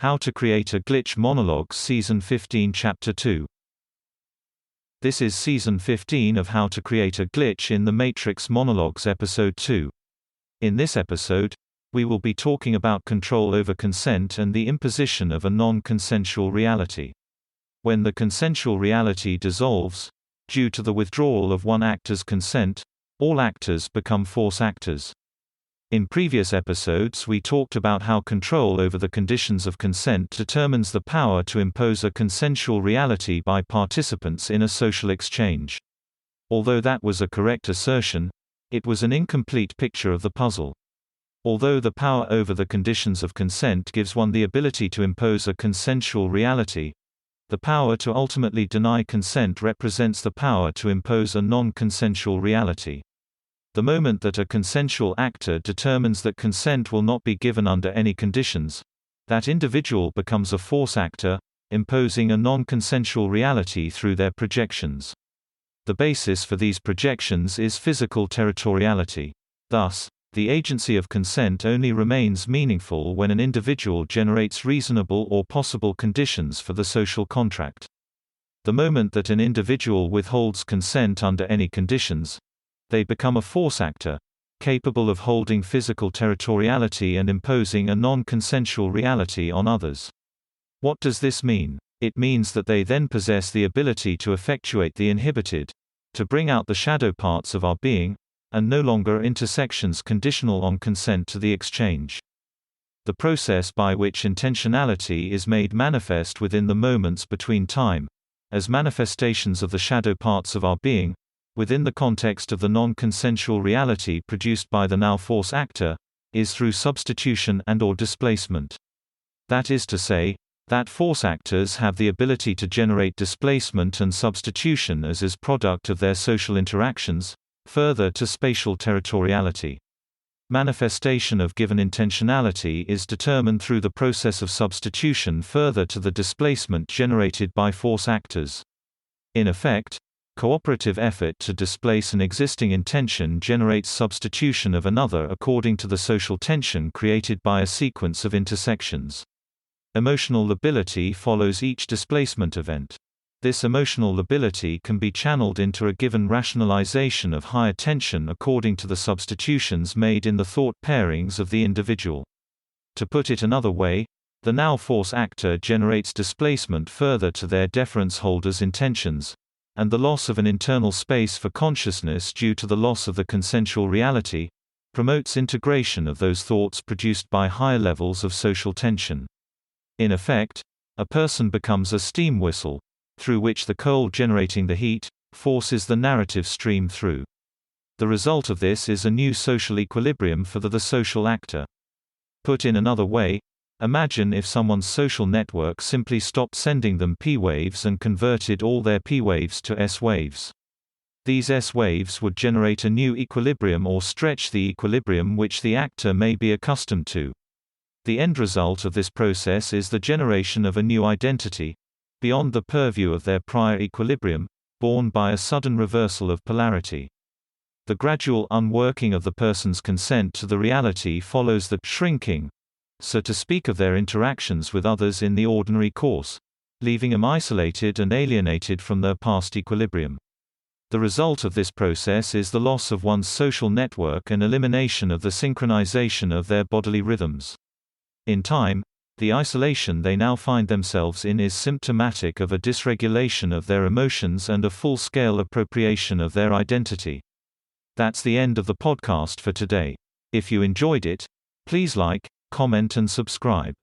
How to Create a Glitch Monologues Season 15 Chapter 2. This is Season 15 of How to Create a Glitch in the Matrix Monologues Episode 2. In this episode, we will be talking about control over consent and the imposition of a non-consensual reality. When the consensual reality dissolves, due to the withdrawal of one actor's consent, all actors become force actors. In previous episodes we talked about how control over the conditions of consent determines the power to impose a consensual reality by participants in a social exchange. Although that was a correct assertion, it was an incomplete picture of the puzzle. Although the power over the conditions of consent gives one the ability to impose a consensual reality, the power to ultimately deny consent represents the power to impose a non-consensual reality. The moment that a consensual actor determines that consent will not be given under any conditions, that individual becomes a force actor, imposing a non-consensual reality through their projections. The basis for these projections is physical territoriality. Thus, the agency of consent only remains meaningful when an individual generates reasonable or possible conditions for the social contract. The moment that an individual withholds consent under any conditions, they become a force actor, capable of holding physical territoriality and imposing a non-consensual reality on others. What does this mean? It means that they then possess the ability to effectuate the inhibited, to bring out the shadow parts of our being, and no longer intersections conditional on consent to the exchange. The process by which intentionality is made manifest within the moments between time, as manifestations of the shadow parts of our being, within the context of the non-consensual reality produced by the now force actor, is through substitution and/or displacement. That is to say, that force actors have the ability to generate displacement and substitution as product of their social interactions, further to spatial territoriality. Manifestation of given intentionality is determined through the process of substitution further to the displacement generated by force actors. In effect, cooperative effort to displace an existing intention generates substitution of another according to the social tension created by a sequence of intersections. Emotional lability follows each displacement event. This emotional lability can be channeled into a given rationalization of higher tension according to the substitutions made in the thought pairings of the individual. To put it another way, the now force actor generates displacement further to their deference holder's intentions, and the loss of an internal space for consciousness due to the loss of the consensual reality promotes integration of those thoughts produced by higher levels of social tension. In effect, a person becomes a steam whistle, through which the coal generating the heat forces the narrative stream through. The result of this is a new social equilibrium for the social actor. Put in another way, imagine if someone's social network simply stopped sending them P waves and converted all their P waves to S waves. These S waves would generate a new equilibrium or stretch the equilibrium which the actor may be accustomed to. The end result of this process is the generation of a new identity, beyond the purview of their prior equilibrium, born by a sudden reversal of polarity. The gradual unworking of the person's consent to the reality follows the shrinking, so to speak, of their interactions with others in the ordinary course, leaving them isolated and alienated from their past equilibrium. The result of this process is the loss of one's social network and elimination of the synchronization of their bodily rhythms. In time, the isolation they now find themselves in is symptomatic of a dysregulation of their emotions and a full-scale appropriation of their identity. That's the end of the podcast for today. If you enjoyed it, please like, comment and subscribe.